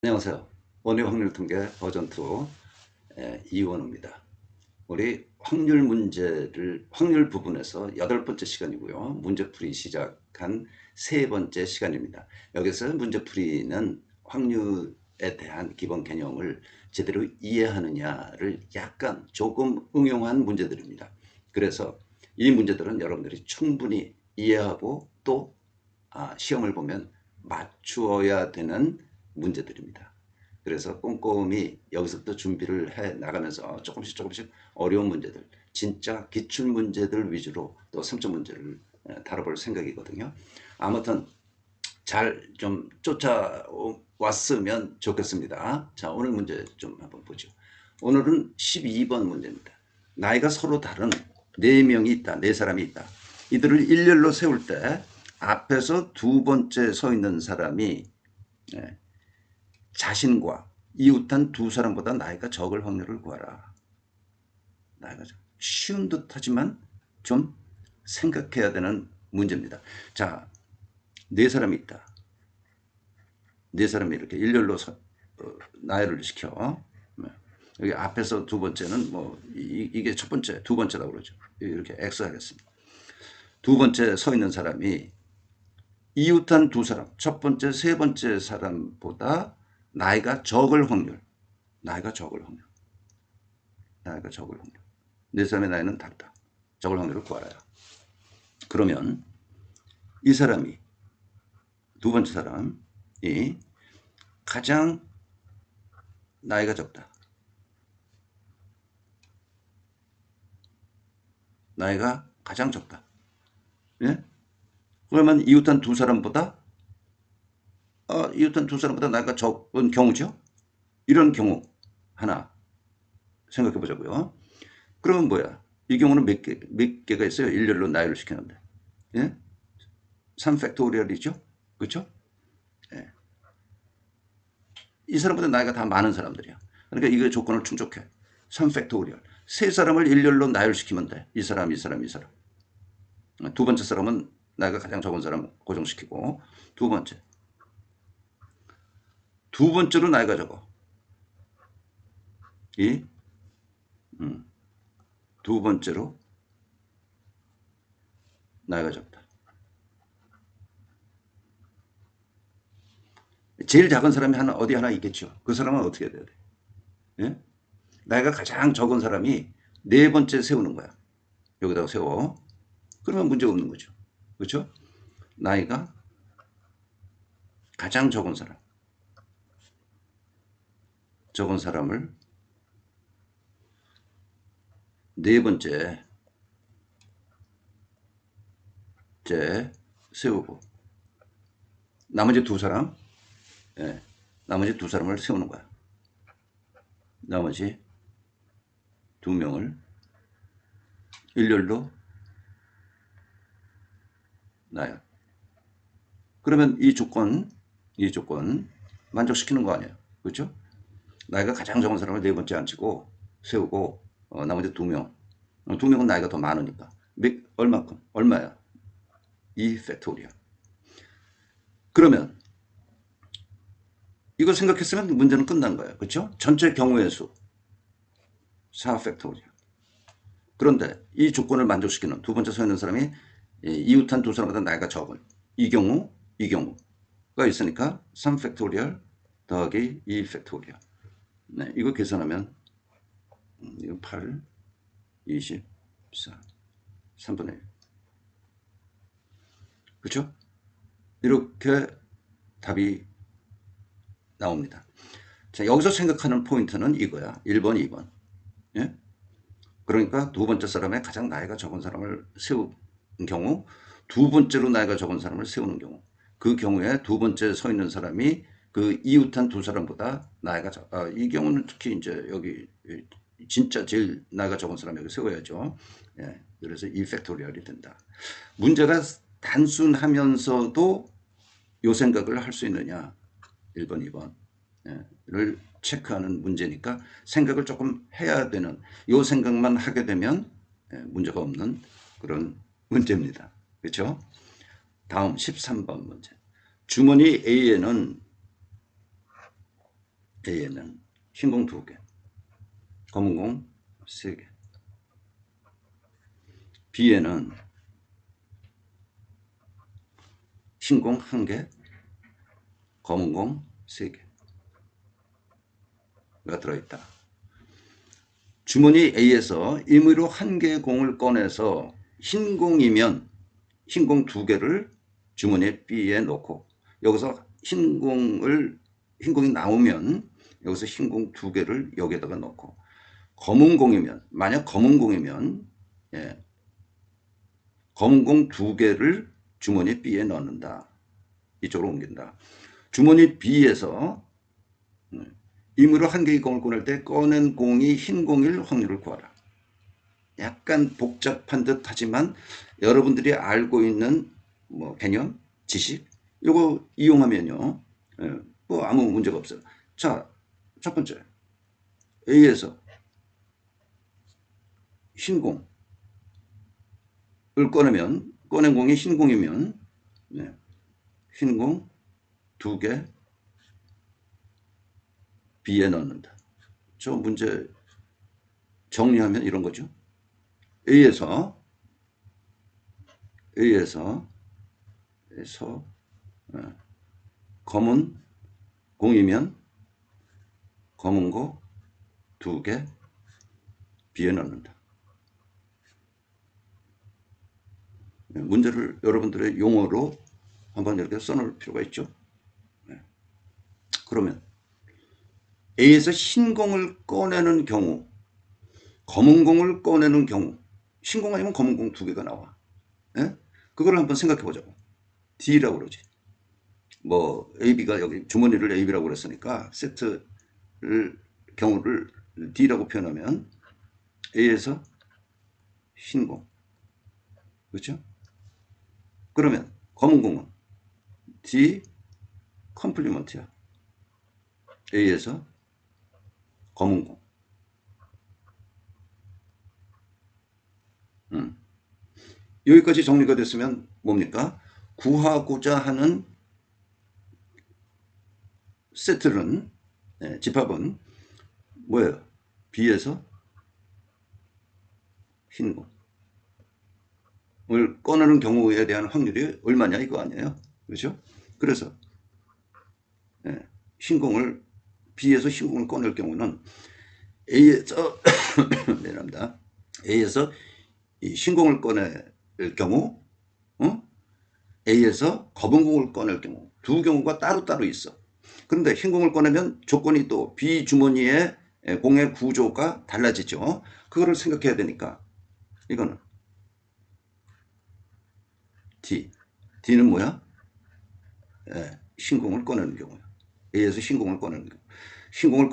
안녕하세요. 원의 확률 통계 버전 2 이원우입니다. 우리 확률 문제를 확률 부분에서 8번째 시간이고요. 문제풀이 시작한 3번째 시간입니다. 여기서 문제풀이는 확률에 대한 기본 개념을 제대로 이해하느냐를 약간 조금 응용한 문제들입니다. 그래서 이 문제들은 여러분들이 충분히 이해하고 또 시험을 보면 맞추어야 되는 문제들입니다. 그래서 꼼꼼히 여기서부터 준비를 해 나가면서 조금씩 어려운 문제들, 진짜 기출 문제들 위주로 또 3점 문제를 다뤄볼 생각이거든요. 아무튼 잘 좀 쫓아왔으면 좋겠습니다. 자, 오늘 문제 좀 한번 보죠. 오늘은 12번 문제입니다. 나이가 서로 다른 4명이 있다. 4사람이 있다. 이들을 일렬로 세울 때 앞에서 두 번째 서 있는 사람이 자신과 이웃한 두 사람보다 나이가 적을 확률을 구하라. 나이가 쉬운 듯 하지만 좀 생각해야 되는 문제입니다. 자, 4사람이 있다. 4사람이 이렇게 일렬로 나열을 시켜. 여기 앞에서 두 번째는 뭐 이게 첫 번째, 두 번째라고 그러죠. 이렇게 X 하겠습니다. 두 번째 서 있는 사람이 이웃한 두 사람, 첫 번째, 세 번째 사람보다 나이가 적을 확률, 나이가 적을 확률, 나이가 적을 확률. 네 사람의 나이는 다르다. 적을 확률을 구하라. 그러면 이 사람이, 두 번째 사람이 가장 나이가 적다. 나이가 가장 적다. 예? 그러면 이웃한 두 사람보다 이웃한 두 사람보다 나이가 적은 경우죠. 이런 경우 하나 생각해 보자고요. 그러면 뭐야? 이 경우는 몇 개가 있어요? 일렬로 나열을 시켰는데. 예? 3팩토리얼이죠? 그렇죠? 예. 이 사람보다 나이가 다 많은 사람들이야. 그러니까 이거 조건을 충족해. 3팩토리얼. 세 사람을 일렬로 나열시키면 돼. 이 사람, 이 사람, 이 사람. 두 번째 사람은 나이가 가장 적은 사람 고정시키고, 두 번째. 두 번째로 나이가 적어. 이, 두 번째로 나이가 적다. 제일 작은 사람이 어디 하나 있겠죠. 그 사람은 어떻게 해야 돼? 예? 나이가 가장 적은 사람이 네 번째 세우는 거야. 여기다가 세워. 그러면 문제 없는 거죠. 그렇죠? 나이가 가장 적은 사람. 적은 사람을 네 번째 세우고 나머지 두 사람, 예, 나머지 두 사람을 세우는 거야. 나머지 두 명을 일렬로 나요. 그러면 이 조건 만족시키는 거 아니에요. 그렇죠? 나이가 가장 적은 사람을 네 번째 앉히고 세우고 나머지 두 명. 두 명은 나이가 더 많으니까. 얼마큼? 얼마야? 2 팩토리얼. 그러면 이거 생각했으면 문제는 끝난 거예요. 그렇죠? 전체 경우의 수 4 팩토리얼. 그런데 이 조건을 만족시키는 두 번째 서 있는 사람이 이웃한 두 사람보다 나이가 적은 이 경우가 있으니까 3 팩토리얼 더하기 2 팩토리얼. 네, 이거 계산하면 이거 8, 24, 3분의 1. 그렇죠? 이렇게 답이 나옵니다. 자, 여기서 생각하는 포인트는 이거야. 1번, 2번. 예? 그러니까 두 번째 사람의 가장 나이가 적은 사람을 세우는 경우, 두 번째로 나이가 적은 사람을 세우는 경우, 그 경우에 두 번째 서 있는 사람이 그 이웃한 두 사람보다 나이가 이 경우는 특히 이제 여기 진짜 제일 나이가 적은 사람 여기 세워야죠. 예, 그래서 1팩토리얼이 된다. 문제가 단순하면서도 요 생각을 할 수 있느냐? 1번, 2번. 를 체크하는 문제니까 생각을 조금 해야 되는 요 생각만 하게 되면 문제가 없는 그런 문제입니다. 그렇죠? 다음 13번 문제. 주머니 A에는 A에는 흰공 2개, 검은공 3개. B에는 흰공 1개, 검은공 3개가 들어있다. 주머니 A에서 임의로 1개의 공을 꺼내서 흰공이면 흰공 2개를 주머니 B에 넣고, 여기서 흰공이 나오면 여기서 흰공 2개를 여기에다가 넣고, 검은 공이면, 만약 검은 공이면 검은 공 2개를 주머니 B에 넣는다. 이쪽으로 옮긴다. 주머니 B에서 임의로 1개의 공을 꺼낼 때 꺼낸 공이 흰 공일 확률을 구하라. 약간 복잡한 듯 하지만 여러분들이 알고 있는 개념, 지식, 이거 이용하면요, 뭐 아무 문제가 없어요. 자, 첫 번째, A에서 흰 공을 꺼내면, 꺼낸 공이 흰 공이면 흰 공 2개 B에 넣는다. 저 문제 정리하면 이런 거죠. A에서 검은 공이면 검은 거 2개 B에 넣는다. 문제를 여러분들의 용어로 한번 이렇게 써놓을 필요가 있죠. 그러면 A에서 흰 공을 꺼내는 경우, 검은 공을 꺼내는 경우, 흰 공 아니면 검은 공 2개가 나와. 그걸 한번 생각해 보자고. D라고 그러지. 뭐 AB가 여기 주머니를 AB라고 그랬으니까 세트를 경우를 D라고 표현하면 A에서 흰 공, 그렇죠? 그러면 검은 공은 D 컴플리먼트야. A에서 검은 공. 여기까지 정리가 됐으면 뭡니까? 구하고자 하는 세트는, 집합은 뭐예요? B에서 흰 공을 꺼내는 경우에 대한 확률이 얼마냐 이거 아니에요? 그렇죠? 그래서 흰 공을, B에서 흰 공을 꺼낼 경우는 A에서 미안합니다. A에서 이 흰 공을 꺼낼 경우, A에서 검은 공을 꺼낼 경우, 두 경우가 따로따로 있어. 그런데 흰 공을 꺼내면 조건이 또 B 주머니의 공의 구조가 달라지죠. 그거를 생각해야 되니까 이거는 D는 뭐야? 흰 공을 꺼내는 경우야. A에서 흰 공을 꺼내는 경우. 흰 공을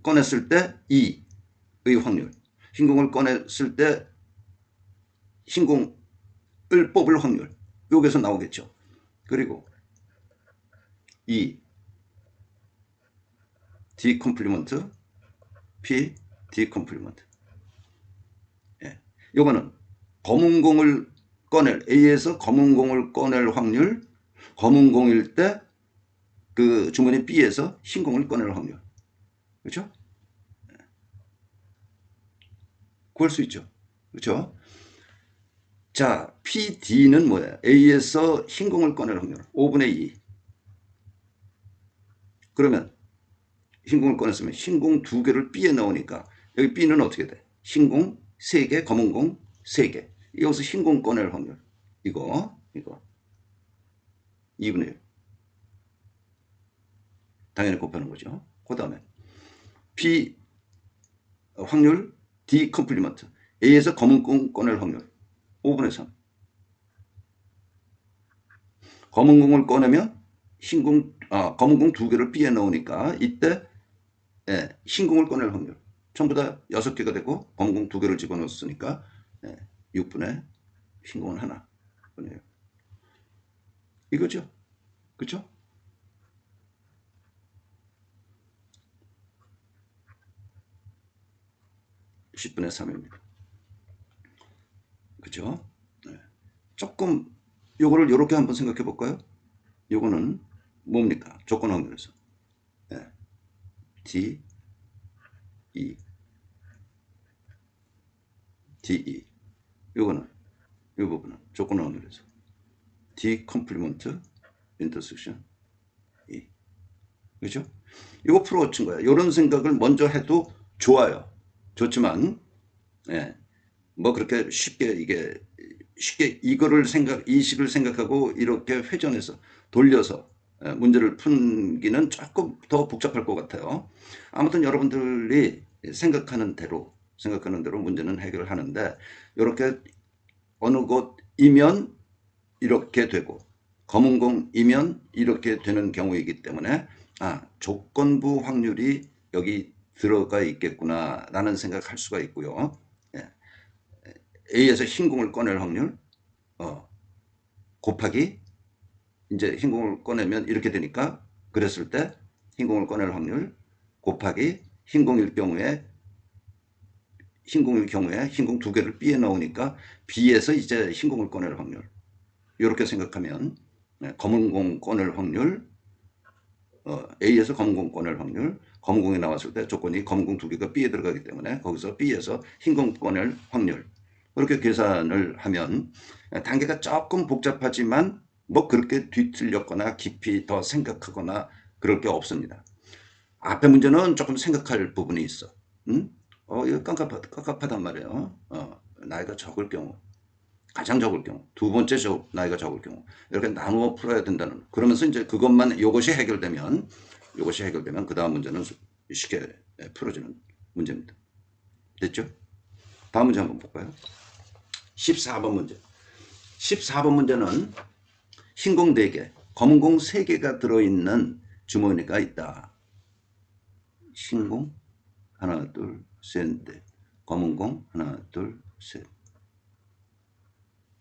꺼냈을 때 E의 확률. 흰 공을 꺼냈을 때 흰 공을 뽑을 확률. 여기서 나오겠죠. 그리고 D 컴플리먼트, P D 컴플리먼트. 이거는 검은 공을 A에서 검은 공을 꺼낼 확률, 검은 공일 때 그 주머니 B에서 흰 공을 꺼낼 확률. 그렇죠? 구할 수 있죠. 그렇죠? 자, PD는 뭐야? A에서 흰 공을 꺼낼 확률 5분의 2. 그러면 흰 공을 꺼냈으면 흰 공 2개를 B에 넣으니까 여기 B는 어떻게 돼? 흰 공 3개, 검은 공 3개. 여기서 흰 공 꺼낼 확률. 이거 2분의 1. 당연히 곱하는 거죠. 그 다음에 P 확률 D 컴플리먼트. A에서 검은 공 꺼낼 확률 5분의 3. 검은 공을 꺼내면 검은 공 2개를 B에 넣으니까 이때 흰 공을 꺼낼 확률 전부 다 6개가 되고 검은 공 2개를 집어넣었으니까 6분의 흰 공은 하나. 이거죠. 그렇죠? (10분의 3입니다) 그죠? 조금 요거를 이렇게 한번 생각해 볼까요? 요거는 뭡니까? 조건 확률에서 D, E, D, E. 요거는, 이 부분은 조건 확률에서 D 컴플리먼트 인터섹션 E. 그죠? 이거 풀어친 거야. 이런 생각을 먼저 해도 좋아요. 좋지만, 예, 뭐 그렇게 쉽게 이거를 이식을 생각하고 이렇게 회전해서 돌려서 문제를 푼기는 조금 더 복잡할 것 같아요. 아무튼 여러분들이 생각하는 대로 문제는 해결하는데, 이렇게 어느 곳이면 이렇게 되고 검은 공이면 이렇게 되는 경우이기 때문에 조건부 확률이 여기 들어가 있겠구나 라는 생각할 수가 있고요. 예. A에서 흰 공을 꺼낼 확률 곱하기 이제 흰 공을 꺼내면 이렇게 되니까, 그랬을 때 흰 공을 꺼낼 확률 곱하기 흰 공일 경우에 흰 공 두 개를 B에 넣으니까 B에서 이제 흰 공을 꺼낼 확률, 이렇게 생각하면 검은 공 꺼낼 확률, A에서 검은 공 꺼낼 확률, 검은 공이 나왔을 때 조건이 검은 공 두 개가 B에 들어가기 때문에 거기서 B에서 흰 공 꺼낼 확률, 그렇게 계산을 하면 단계가 조금 복잡하지만 뭐 그렇게 뒤틀렸거나 깊이 더 생각하거나 그럴 게 없습니다. 앞에 문제는 조금 생각할 부분이 있어. 이거 깝깝하단 말이에요. 나이가 적을 경우, 가장 적을 경우, 두 번째 나이가 적을 경우, 이렇게 나누어 풀어야 된다는. 그러면서 이제 이것이 해결되면 그 다음 문제는 쉽게 풀어지는 문제입니다. 됐죠? 다음 문제 한번 볼까요? 14번 문제. 14번 문제는 흰 공 4개, 검은 공 3개가 들어있는 주머니가 있다. 흰 공 하나, 둘, 셋, 넷. 검은 공 하나, 둘, 셋.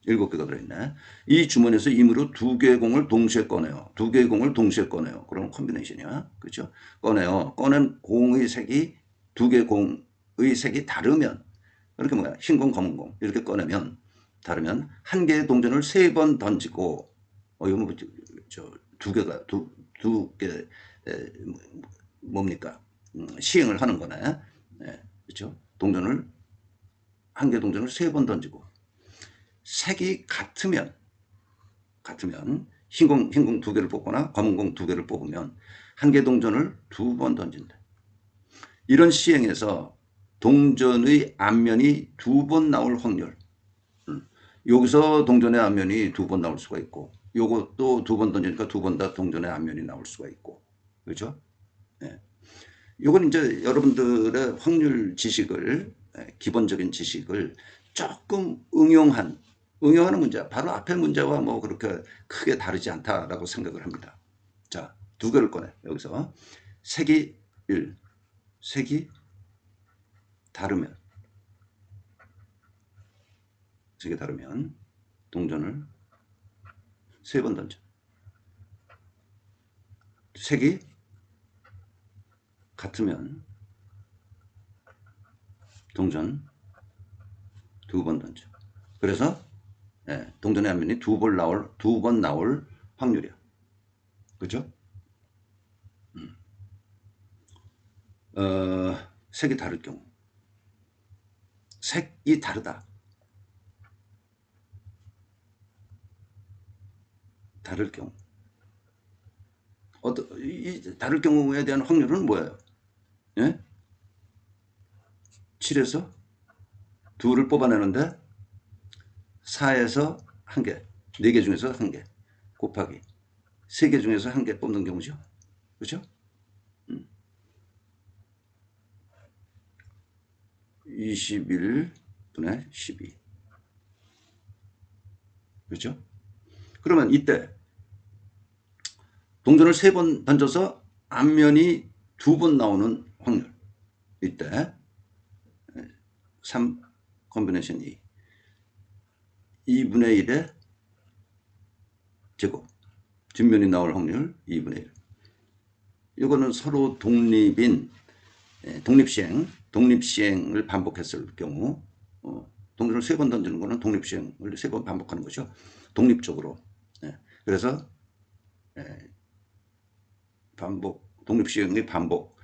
7개가 들어있네. 이 주머니에서 임의로 2개의 공을 동시에 꺼내요. 2개의 공을 동시에 꺼내요. 그럼 콤비네이션이야. 그렇죠? 꺼내요. 꺼낸 공의 색이 2개의 공의 색이 다르면, 이렇게 뭐야? 흰 공, 검은 공 이렇게 꺼내면 다르면 한 개의 동전을 3번 던지고, 이거 뭐, 두 개, 뭡니까? 시행을 하는 거네. 네, 그렇죠? 한 개 동전을 3번 던지고, 색이 같으면 흰 공 2개를 뽑거나 검은 공 2개를 뽑으면 한 개 동전을 2번 던진다. 이런 시행에서 동전의 앞면이 2번 나올 확률. 여기서 동전의 앞면이 2번 나올 수가 있고, 요것도 2번 던지니까 2번 다 동전의 앞면이 나올 수가 있고. 그렇죠? 네. 요건 이제 여러분들의 확률 지식을, 기본적인 지식을 조금 응용하는 문제, 바로 앞에 문제와 뭐 그렇게 크게 다르지 않다라고 생각을 합니다. 자, 2개를 꺼내. 여기서 색이 다르면 동전을 3번 던져. 색이 같으면 동전 2번 던져. 그래서 동전의 앞면이 2번 나올 확률이야. 그죠? 색이 다를 경우, 색이 다르다. 다를 경우, 다를 경우에 대한 확률은 뭐예요? 예? 7에서 2를 뽑아내는데 4에서 1개, 4개 중에서 1개 곱하기 3개 중에서 1개 뽑는 경우죠. 그렇죠? 21분의 12. 그렇죠? 그러면 이때 동전을 3번 던져서 앞면이 2번 나오는 확률. 이때 3 콤비네이션 2. 2분의 1의 제곱. 뒷면이 나올 확률 2분의 1. 이거는 서로 독립시행을 반복했을 경우, 동전을 3번 던지는 거는 독립시행을 3번 반복하는 거죠. 독립적으로. 그래서 독립시행의 반복,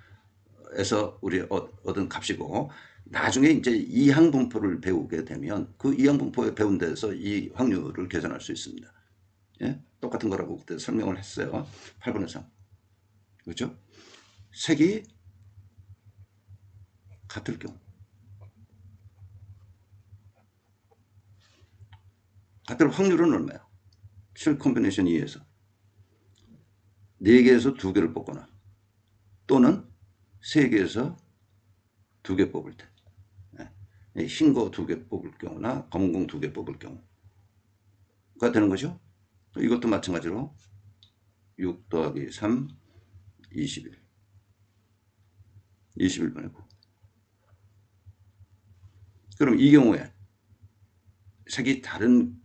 에서 우리 얻은 값이고, 나중에 이제 이항분포를 배우게 되면 그 이항분포에 배운 데서 이 확률을 계산할 수 있습니다. 예? 똑같은 거라고 그때 설명을 했어요. 8분의 3. 그렇죠? 색이 같을 경우. 같을 확률은 얼마야? 실 콤비네이션 2에서 4개에서 2개를 뽑거나 또는 3개에서 2개 뽑을 때, 흰 거 2개 뽑을 경우나 검은 공 2개 뽑을 경우가 되는 거죠. 이것도 마찬가지로 6 더하기 3 21 21분의 9. 그럼 이 경우에 색이 다른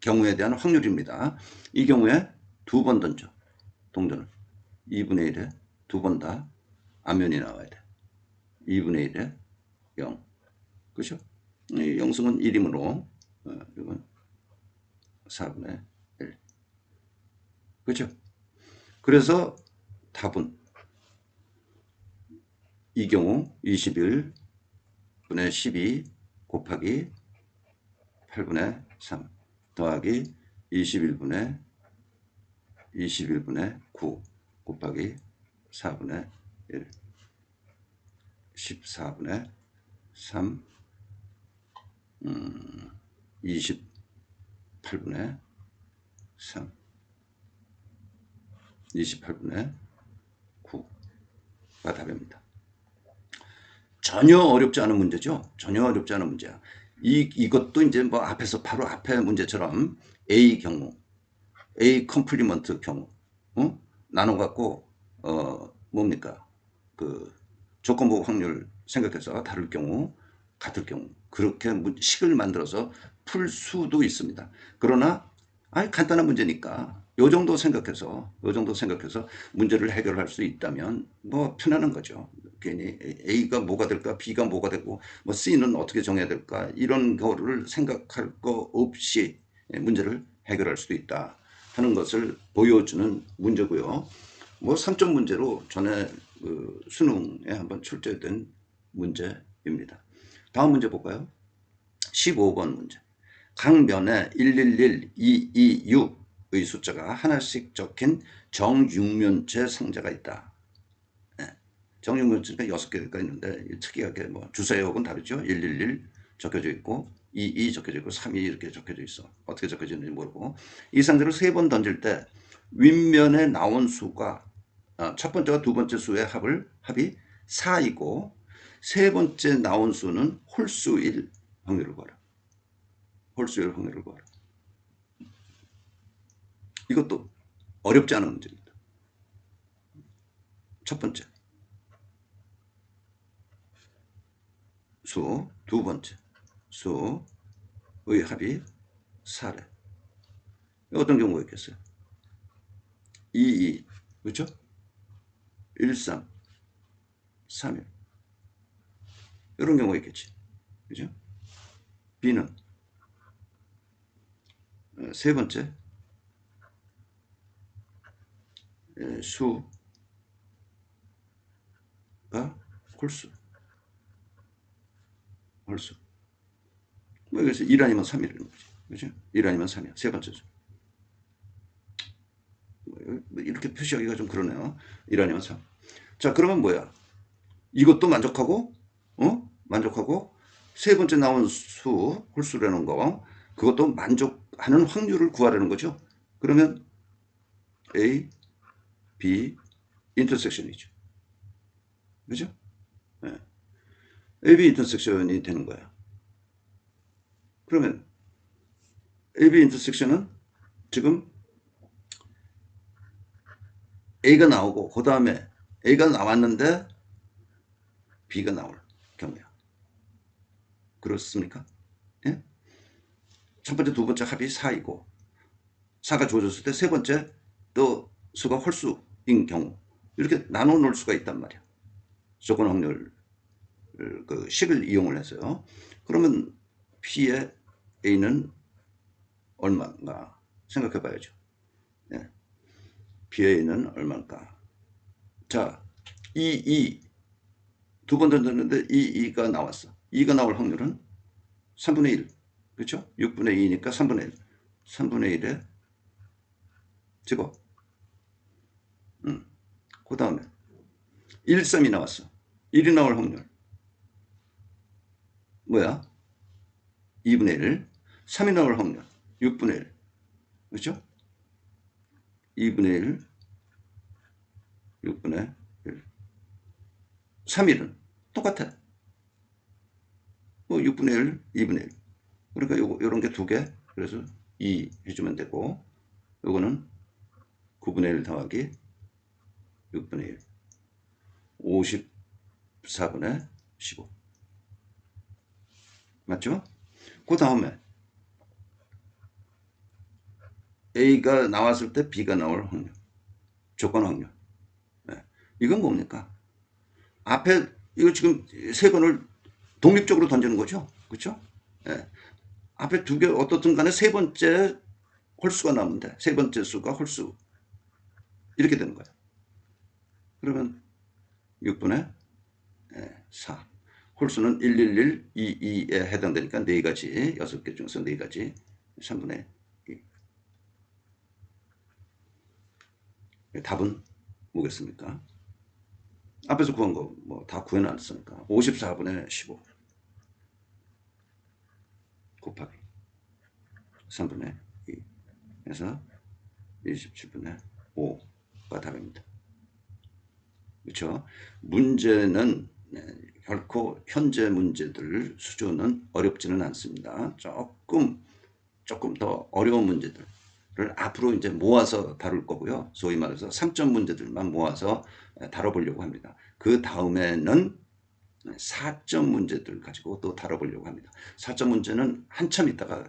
경우에 대한 확률입니다. 이 경우에 2번 던져. 동전을 2분의 1에 2번 다 앞면이 나와야 돼. 2분의 1에 0. 그렇죠? 영승은 1이므로 이건 4분의 1. 그렇죠? 그래서 답은 이 경우 21분의 12 곱하기 8분의 3 더하기 21분의 9 곱하기 4분의 1 14분의 3 28분의 3 28분의 9가 답입니다. 전혀 어렵지 않은 문제죠. 전혀 어렵지 않은 문제야. 이것도 이제 뭐 앞에서 바로 앞에 문제처럼 A 경우, A 컴플리먼트 경우, 나눠 갖고 뭡니까? 그 조건부 확률 생각해서 다를 경우, 같을 경우 그렇게 식을 만들어서 풀 수도 있습니다. 그러나 간단한 문제니까 요 정도 생각해서 문제를 해결할 수 있다면 뭐 편안한 거죠. 괜히 A가 뭐가 될까, B가 뭐가 되고 뭐 C는 어떻게 정해야 될까 이런 거를 생각할 거 없이 문제를 해결할 수도 있다 하는 것을 보여주는 문제고요. 뭐 3점 문제로 전에 그 수능에 한번 출제된 문제입니다. 다음 문제 볼까요? 15번 문제. 각 면에 111, 226의 숫자가 하나씩 적힌 정육면체 상자가 있다. 정육면체가 6개가 있는데 특이하게 뭐 주사역은 다르죠. 111 적혀져 있고 22 적혀져 있고 32 이렇게 적혀져 있어. 어떻게 적혀졌는지 모르고 이 상자를 3번 던질 때 윗면에 나온 수가 첫 번째와 두 번째 수의 합이 4이고 세 번째 나온 수는 홀수일 확률을 구하라. 홀수일 확률을 구하라. 이것도 어렵지 않은 문제입니다. 첫 번째 수, 두 번째 수의 합이 4래. 어떤 경우가 있겠어요? 2, 그렇죠? 1, 3, 3, 1 이런 경우가 있겠지. 그죠? B는 세 번째 수가 홀수. 뭐 그래서 1 아니면 3이라는 거지. 그죠? 1 아니면 3이야. 세 번째 수. 이렇게 표시하기가 좀 그러네요. 1 아니면 3. 자, 그러면 뭐야? 이것도 만족하고, 만족하고, 세 번째 나온 수, 홀수라는 거, 그것도 만족하는 확률을 구하라는 거죠. 그러면 A, B, 인터섹션이죠. 그죠? 네. A, B 인터섹션이 되는 거야. 그러면 A, B 인터섹션은 지금 A가 나오고, 그 다음에 A가 나왔는데 B가 나올 경우야. 그렇습니까? 예? 첫 번째, 두 번째 합이 4이고 4가 주어졌을 때 세 번째 또 수가 홀수인 경우 이렇게 나눠 놓을 수가 있단 말이야. 조건 확률 그 식을 이용을 해서요. 그러면 P의 A는 얼마인가 생각해 봐야죠. 예. P의 A는 얼마일까? 자, 2 두 번 던졌는데 2가 나왔어. 2가 나올 확률은 3분의 1. 그렇죠? 6분의 2니까 3분의 1. 3분의 1의 제곱. 그 다음에 1, 3이 나왔어. 1이 나올 확률. 뭐야? 2분의 1. 3이 나올 확률. 6분의 1. 그렇죠? 2분의 1. 6분의 1. 3일은 똑같아. 6분의 1, 2분의 1. 그러니까 요런 게 두 개. 그래서 2 해주면 되고, 요거는 9분의 1 더하기 6분의 1. 54분의 15. 맞죠? 그 다음에 A가 나왔을 때 B가 나올 확률. 조건 확률. 네. 이건 뭡니까? 앞에 이거 지금 세 번을 독립적으로 던지는 거죠. 그렇죠? 네. 앞에 두 개 어떻든 간에 세 번째 홀수가 나오면 돼. 세 번째 수가 홀수. 이렇게 되는 거예요. 그러면 6분의 4. 홀수는 111, 22에 해당되니까 4가지, 6개 중에서 4가지, 3분의 2. 답은 뭐겠습니까? 앞에서 구한 거 뭐 다 구해놨으니까 54분의 15 곱하기 3분의 2 해서 27분의 5가 답입니다. 그렇죠? 문제는 결코 현재 문제들 수준은 어렵지는 않습니다. 조금 더 어려운 문제들을 앞으로 이제 모아서 다룰 거고요. 소위 말해서 3점 문제들만 모아서 다뤄보려고 합니다. 그 다음에는 4점 문제들 가지고 또 다뤄보려고 합니다. 4점 문제는 한참 있다가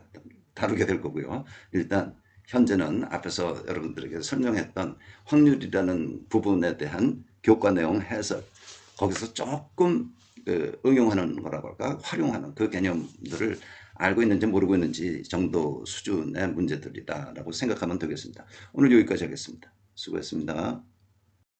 다루게 될 거고요. 일단 현재는 앞에서 여러분들에게 설명했던 확률이라는 부분에 대한 교과 내용 해석, 거기서 조금 응용하는 거라고 할까, 활용하는 그 개념들을 알고 있는지 모르고 있는지 정도 수준의 문제들이다라고 생각하면 되겠습니다. 오늘 여기까지 하겠습니다. 수고했습니다.